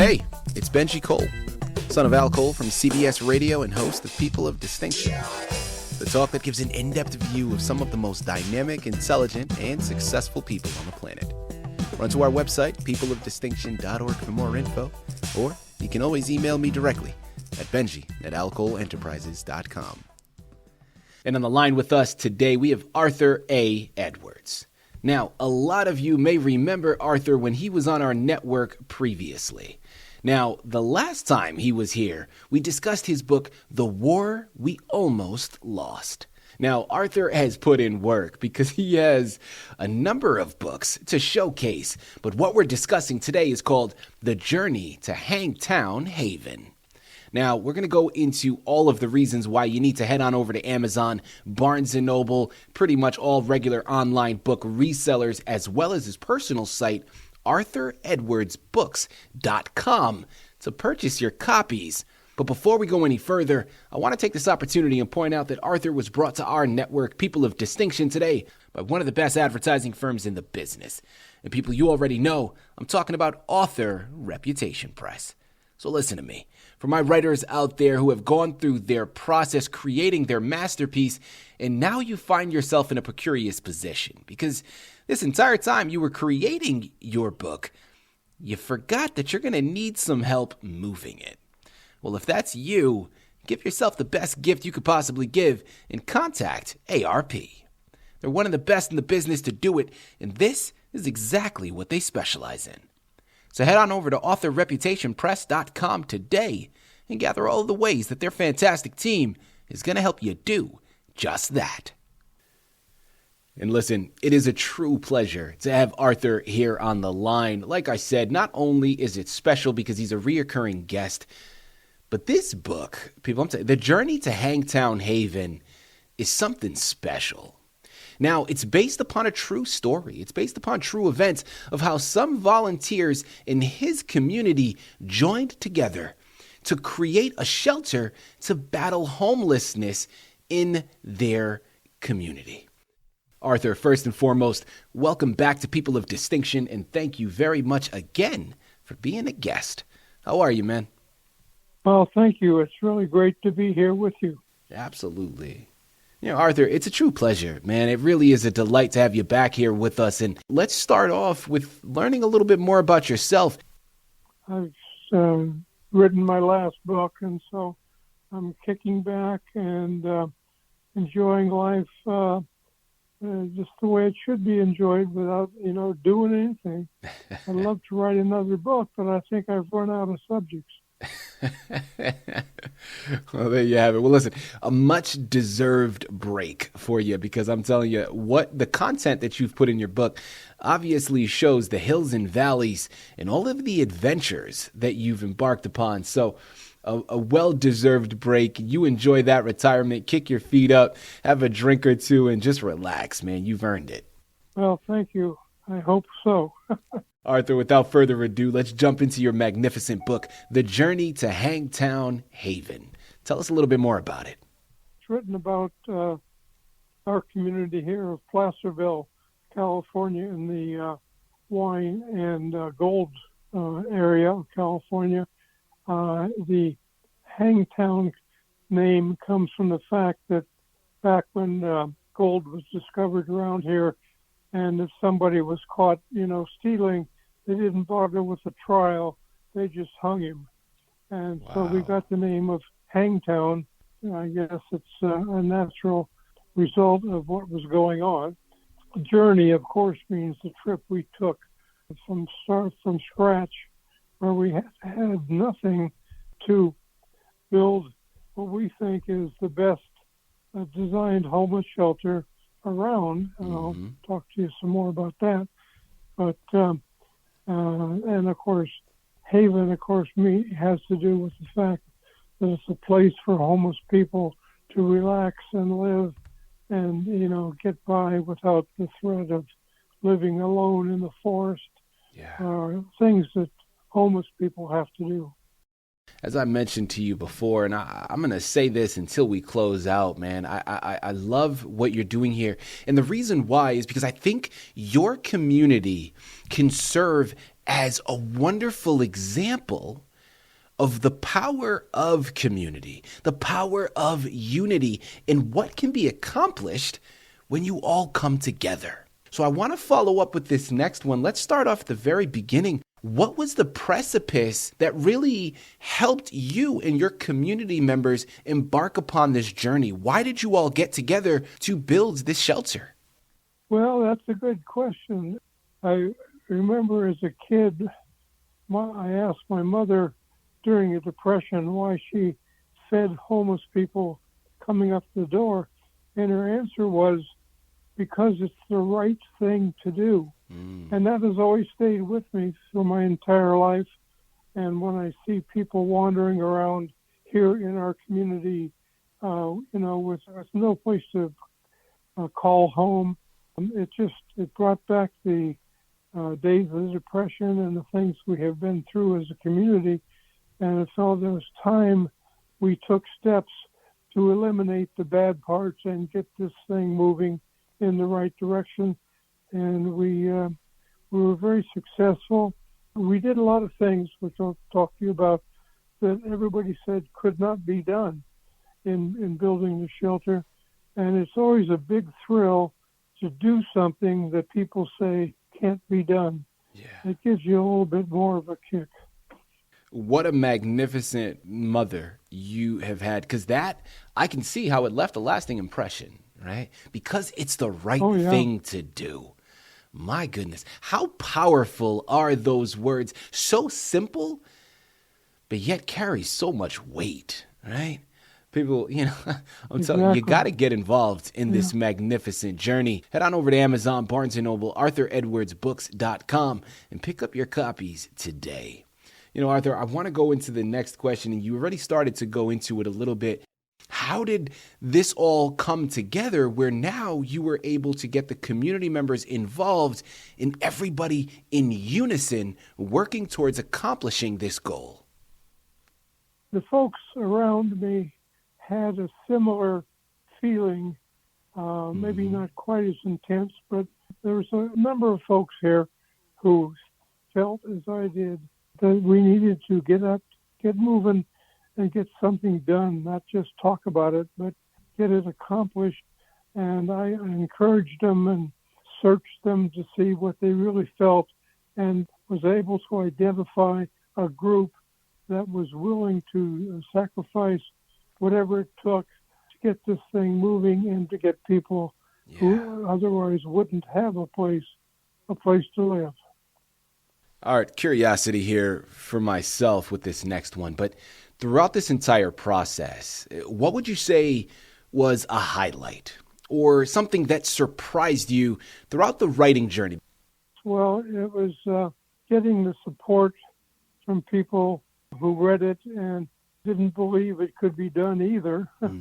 Hey, it's Benji Cole, son of Al Cole from CBS Radio and host of People of Distinction, the talk that gives an in-depth view of some of the most dynamic, intelligent, and successful people on the planet. Run to our website, peopleofdistinction.org for more info, or you can always email me directly at benji@alcoleenterprises.com. And on the line with us today, we have Arthur A. Edwards. Now, a lot of you may remember Arthur when he was on our network previously. Now, the last time he was here, we discussed his book, The War We Almost Lost. Now, Arthur has put in work because he has a number of books to showcase, but what we're discussing today is called The Journey to Hangtown Haven. Now, we're going to go into all of the reasons why you need to head on over to Amazon, Barnes & Noble, pretty much all regular online book resellers, as well as his personal site, ArthurEdwardsBooks.com, to purchase your copies. But before we go any further, I want to take this opportunity and point out that Arthur was brought to our network, People of Distinction, today by one of the best advertising firms in the business. And people you already know, I'm talking about Author Reputation Press. So listen to me. For my writers out there who have gone through their process creating their masterpiece, and now you find yourself in a precarious position because this entire time you were creating your book, you forgot that you're going to need some help moving it. Well, if that's you, give yourself the best gift you could possibly give and contact ARP. They're one of the best in the business to do it, and this is exactly what they specialize in. So head on over to authorreputationpress.com today and gather all of the ways that their fantastic team is going to help you do just that. And listen, it is a true pleasure to have Arthur here on the line. Like I said, not only is it special because he's a reoccurring guest, but this book, people, The Journey to Hangtown Haven is something special. Now, it's based upon a true story. It's based upon true events of how some volunteers in his community joined together to create a shelter to battle homelessness in their community. Arthur, first and foremost, welcome back to People of Distinction, and thank you very much again for being a guest. How are you, man? Well, thank you. It's really great to be here with you. Absolutely. You know, Arthur, it's a true pleasure, man. It really is a delight to have you back here with us. And let's start off with learning a little bit more about yourself. I've written my last book, and so I'm kicking back and enjoying life just the way it should be enjoyed without, doing anything. I'd love to write another book, but I think I've run out of subjects. Well, there you have it. Well, listen, a much deserved break for you because I'm telling you what the content that you've put in your book obviously shows the hills and valleys and all of the adventures that you've embarked upon. So a well-deserved break. You enjoy that retirement, kick your feet up, have a drink or two, and just relax, man. You've earned it. Well, thank you. I hope so. Arthur, without further ado, let's jump into your magnificent book, The Journey to Hangtown Haven. Tell us a little bit more about it. It's written about our community here of Placerville, California, in the wine and gold area of California. The Hangtown name comes from the fact that back when gold was discovered around here, and if somebody was caught, stealing, they didn't bother with a trial. They just hung him. And So we got the name of Hangtown. I guess it's a natural result of what was going on. The journey, of course, means the trip we took from scratch, where we had nothing to build what we think is the best designed homeless shelter around, and I'll talk to you some more about that. But and of course, Haven, has to do with the fact that it's a place for homeless people to relax and live, and get by without the threat of living alone in the forest. Things that homeless people have to do. As I mentioned to you before, and I'm going to say this until we close out, man, I love what you're doing here. And the reason why is because I think your community can serve as a wonderful example of the power of community, the power of unity, and what can be accomplished when you all come together. So I want to follow up with this next one. Let's start off at the very beginning. What was the precipice that really helped you and your community members embark upon this journey? Why did you all get together to build this shelter? Well, that's a good question. I remember as a kid, I asked my mother during the Depression why she fed homeless people coming up the door, and her answer was, because it's the right thing to do. And that has always stayed with me through my entire life. And when I see people wandering around here in our community, with no place to call home, it brought back the days of the Depression and the things we have been through as a community. And I felt it was time we took steps to eliminate the bad parts and get this thing moving in the right direction. And we were very successful. We did a lot of things, which I'll talk to you about, that everybody said could not be done in building the shelter. And it's always a big thrill to do something that people say can't be done. Yeah. It gives you a little bit more of a kick. What a magnificent mother you have had, because that, I can see how it left a lasting impression, right? Because it's the right thing to do. My goodness, how powerful are those words? So simple, but yet carry so much weight, right? People, I'm telling you, you got to get involved in this magnificent journey. Head on over to Amazon, Barnes & Noble, ArthurEdwardsBooks.com, and pick up your copies today. Arthur, I want to go into the next question, and you already started to go into it a little bit. How did this all come together where now you were able to get the community members involved and everybody in unison working towards accomplishing this goal? The folks around me had a similar feeling, maybe not quite as intense, but there was a number of folks here who felt as I did that we needed to get up, get moving, and get something done, not just talk about it, but get it accomplished. And I encouraged them and searched them to see what they really felt, and was able to identify a group that was willing to sacrifice whatever it took to get this thing moving and to get people who otherwise wouldn't have a place to live. All right, curiosity here for myself with this next one, but throughout this entire process, what would you say was a highlight or something that surprised you throughout the writing journey? Well, it was getting the support from people who read it and didn't believe it could be done either. I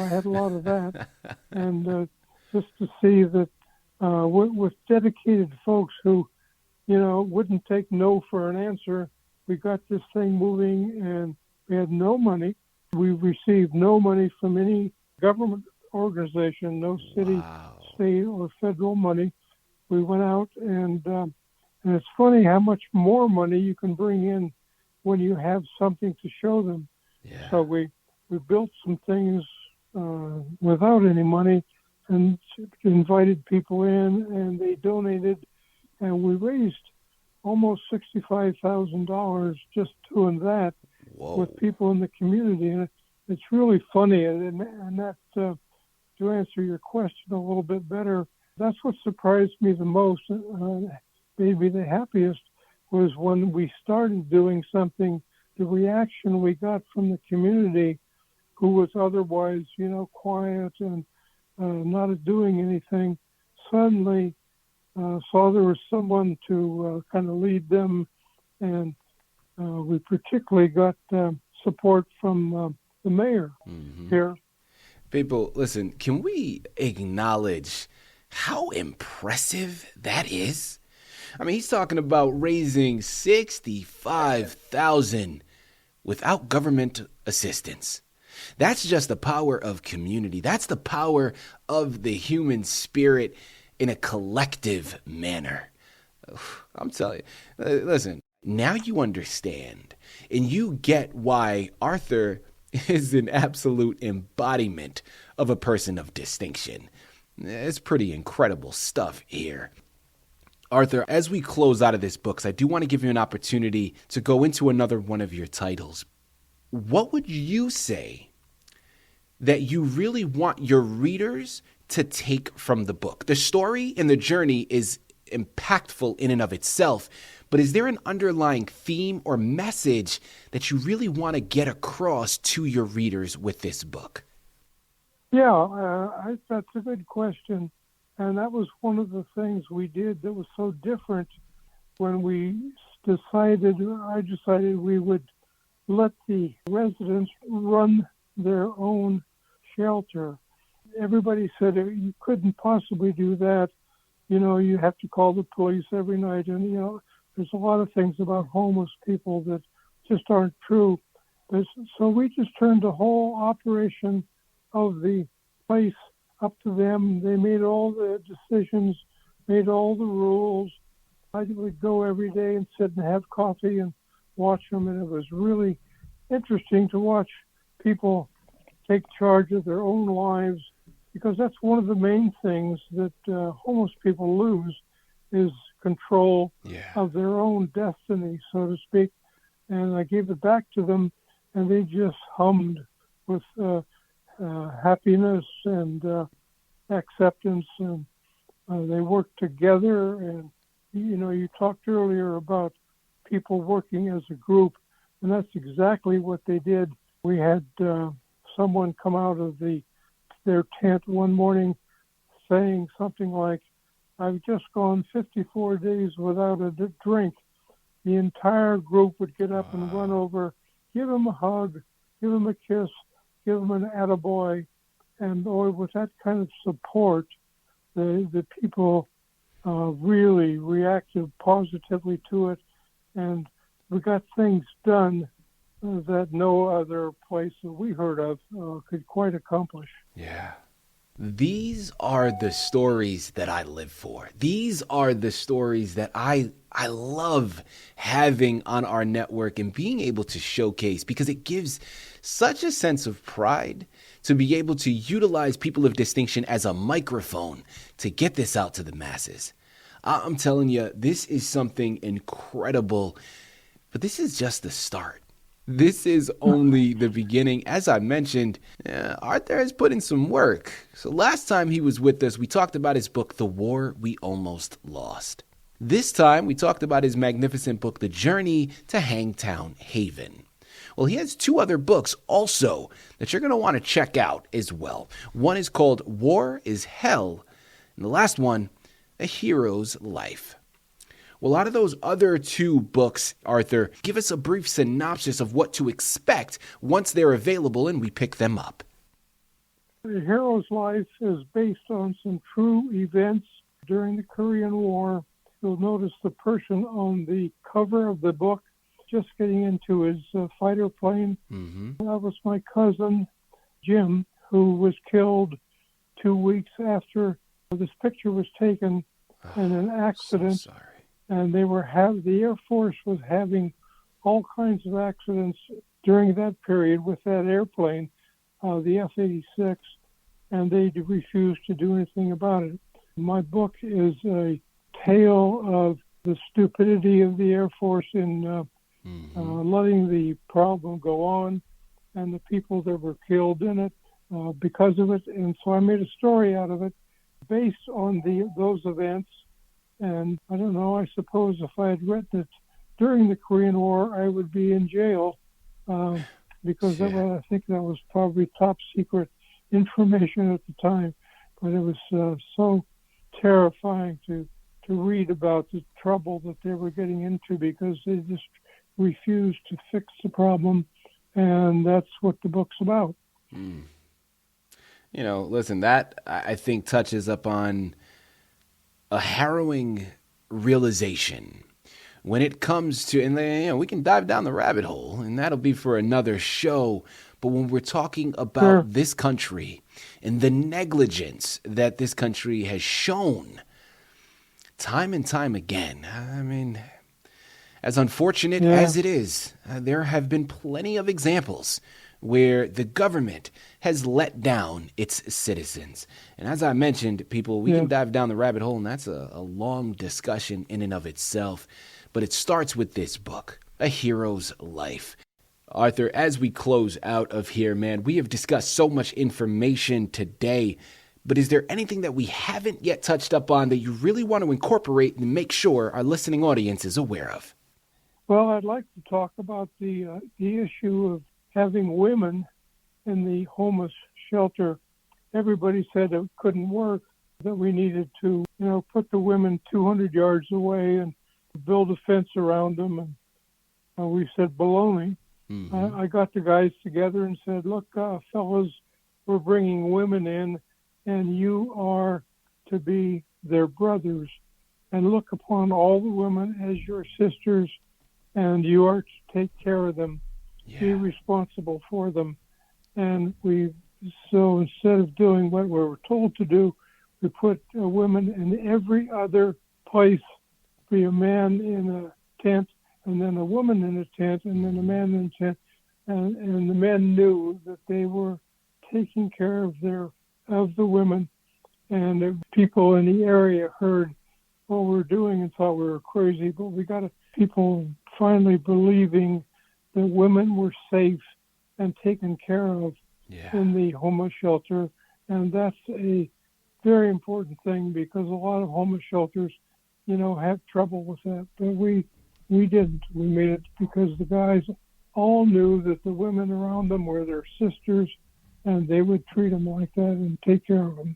had a lot of that. And just to see that with dedicated folks who, wouldn't take no for an answer, we got this thing moving, and we had no money. We received no money from any government organization, no city, state, or federal money. We went out, and it's funny how much more money you can bring in when you have something to show them. Yeah. So we built some things without any money and invited people in, and they donated, and we raised almost $65,000 just doing that. Whoa. With people in the community. And it's really funny. And that, to answer your question a little bit better, that's what surprised me the most, made me the happiest, was when we started doing something, the reaction we got from the community, who was otherwise, quiet and not doing anything, suddenly saw there was someone to kind of lead them. And we particularly got support from the mayor here. People, listen, can we acknowledge how impressive that is? I mean, he's talking about raising $65,000 without government assistance. That's just the power of community. That's the power of the human spirit in a collective manner. I'm telling you, listen, now you understand and you get why Arthur is an absolute embodiment of a person of distinction. It's pretty incredible stuff here. Arthur, as we close out of this book, I do want to give you an opportunity to go into another one of your titles. What would you say that you really want your readers to take from the book? The story and the journey is impactful in and of itself, but is there an underlying theme or message that you really want to get across to your readers with this book? Yeah, that's a good question. And that was one of the things we did that was so different when I decided we would let the residents run their own shelter. Everybody said you couldn't possibly do that. You have to call the police every night. And, there's a lot of things about homeless people that just aren't true. So we just turned the whole operation of the place up to them. They made all the decisions, made all the rules. I would go every day and sit and have coffee and watch them, and it was really interesting to watch people take charge of their own lives, because that's one of the main things that homeless people lose is control of their own destiny, so to speak. And I gave it back to them, and they just hummed with happiness and acceptance, and they worked together. And you talked earlier about people working as a group, and that's exactly what they did. We had someone come out of their tent one morning saying something like, "I've just gone 54 days without a drink." The entire group would get up and run over, give him a hug, give him a kiss, give him an attaboy. And boy, with that kind of support, the people really reacted positively to it. And we got things done that no other place that we heard of could quite accomplish. Yeah. These are the stories that I live for. These are the stories that I love having on our network and being able to showcase, because it gives such a sense of pride to be able to utilize people of distinction as a microphone to get this out to the masses. I'm telling you, this is something incredible, but this is just the start. This is only the beginning. As I mentioned, Arthur has put in some work. So last time he was with us, we talked about his book, The War We Almost Lost. This time, we talked about his magnificent book, The Journey to Hangtown Haven. Well, he has two other books also that you're going to want to check out as well. One is called War is Hell, and the last one, A Hero's Life. Well, out of those other two books, Arthur, give us a brief synopsis of what to expect once they're available and we pick them up. The Hero's Life is based on some true events during the Korean War. You'll notice the person on the cover of the book just getting into his fighter plane. Mm-hmm. That was my cousin, Jim, who was killed 2 weeks after this picture was taken in an accident. So sorry. And the Air Force was having all kinds of accidents during that period with that airplane, the F-86, and they refused to do anything about it. My book is a tale of the stupidity of the Air Force in letting the problem go on, and the people that were killed in it because of it. And so I made a story out of it based on those events. And I don't know, I suppose if I had written it during the Korean War, I would be in jail because I think that was probably top secret information at the time. But it was so terrifying to read about the trouble that they were getting into because they just refused to fix the problem. And that's what the book's about. Mm. Listen, that I think touches upon a harrowing realization when it comes to, and we can dive down the rabbit hole, and that'll be for another show. But when we're talking about this country and the negligence that this country has shown, time and time again. I mean, as unfortunate as it is, there have been plenty of examples where the government has let down its citizens. And as I mentioned, people, we can dive down the rabbit hole, and that's a long discussion in and of itself. But it starts with this book, A Hero's Life. Arthur, as we close out of here, man, we have discussed so much information today, but is there anything that we haven't yet touched up on that you really want to incorporate and make sure our listening audience is aware of? Well, I'd like to talk about the issue of having women in the homeless shelter. Everybody said it couldn't work, that we needed to, put the women 200 yards away and build a fence around them. And we said, baloney. Mm-hmm. I got the guys together and said, look, fellas, we're bringing women in, and you are to be their brothers and look upon all the women as your sisters, and you are to take care of them, be responsible for them. And so instead of doing what we were told to do, we put women in every other place, be a man in a tent, and then a woman in a tent, and then a man in a tent. And the men knew that they were taking care of the women. And the people in the area heard what we were doing and thought we were crazy, but we got people finally believing that women were safe and taken care of in the homeless shelter. And that's a very important thing, because a lot of homeless shelters, have trouble with that. But we didn't. We made it because the guys all knew that the women around them were their sisters, and they would treat them like that and take care of them.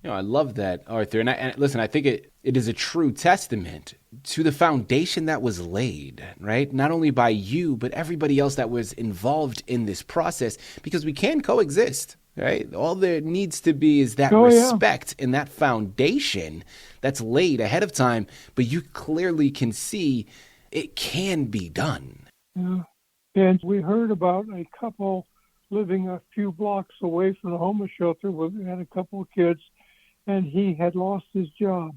I love that, Arthur. And listen, I think it is a true testament to the foundation that was laid, right? Not only by you, but everybody else that was involved in this process, because we can coexist, right? All there needs to be is that respect and that foundation that's laid ahead of time, but you clearly can see it can be done. Yeah. And we heard about a couple living a few blocks away from the homeless shelter. We had a couple of kids, and he had lost his job,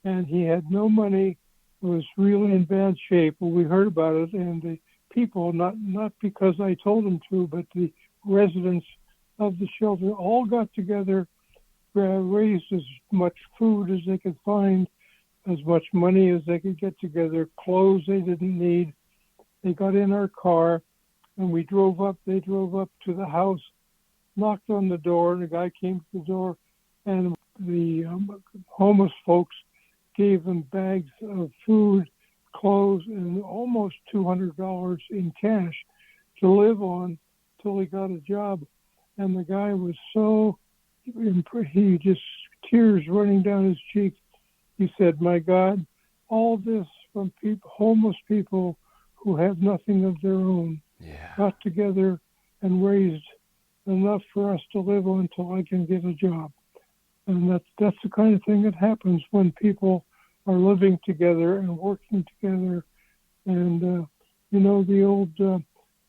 and he had no money, was really in bad shape. Well, we heard about it, and the people, not because I told them to, but the residents of the shelter all got together, raised as much food as they could find, as much money as they could get together, clothes they didn't need. They got in our car, and we drove up. They drove up to the house, knocked on the door. The guy came to the door, and the homeless folks gave them bags of food, clothes, and almost $200 in cash to live on till he got a job. And the guy was so he just tears running down his cheeks. He said, "My God, all this from homeless people who have nothing of their own, got together and raised enough for us to live on until I can get a job." And that's the kind of thing that happens when people are living together and working together. And, the old,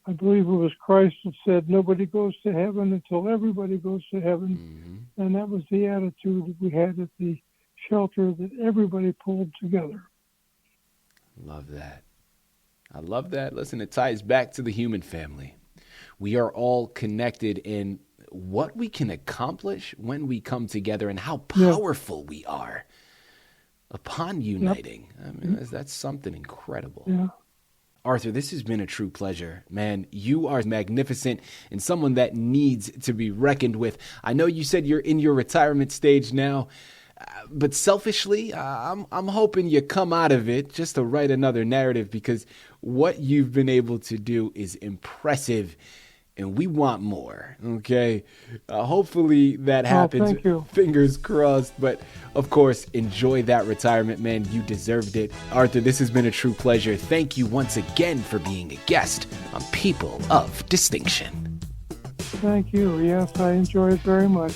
I believe it was Christ that said, nobody goes to heaven until everybody goes to heaven. Mm-hmm. And that was the attitude that we had at the shelter, that everybody pulled together. Love that. I love that. Listen, it ties back to the human family. We are all connected in what we can accomplish when we come together, and how powerful we are upon uniting. I mean, that's something incredible. Yeah. Arthur, this has been a true pleasure. Man, you are magnificent and someone that needs to be reckoned with. I know you said you're in your retirement stage now, but selfishly, I'm hoping you come out of it just to write another narrative, because what you've been able to do is impressive, and we want more, okay? Hopefully that happens. Thank you. Fingers crossed. But, of course, enjoy that retirement, man. You deserved it. Arthur, this has been a true pleasure. Thank you once again for being a guest on People of Distinction. Thank you. Yes, I enjoy it very much.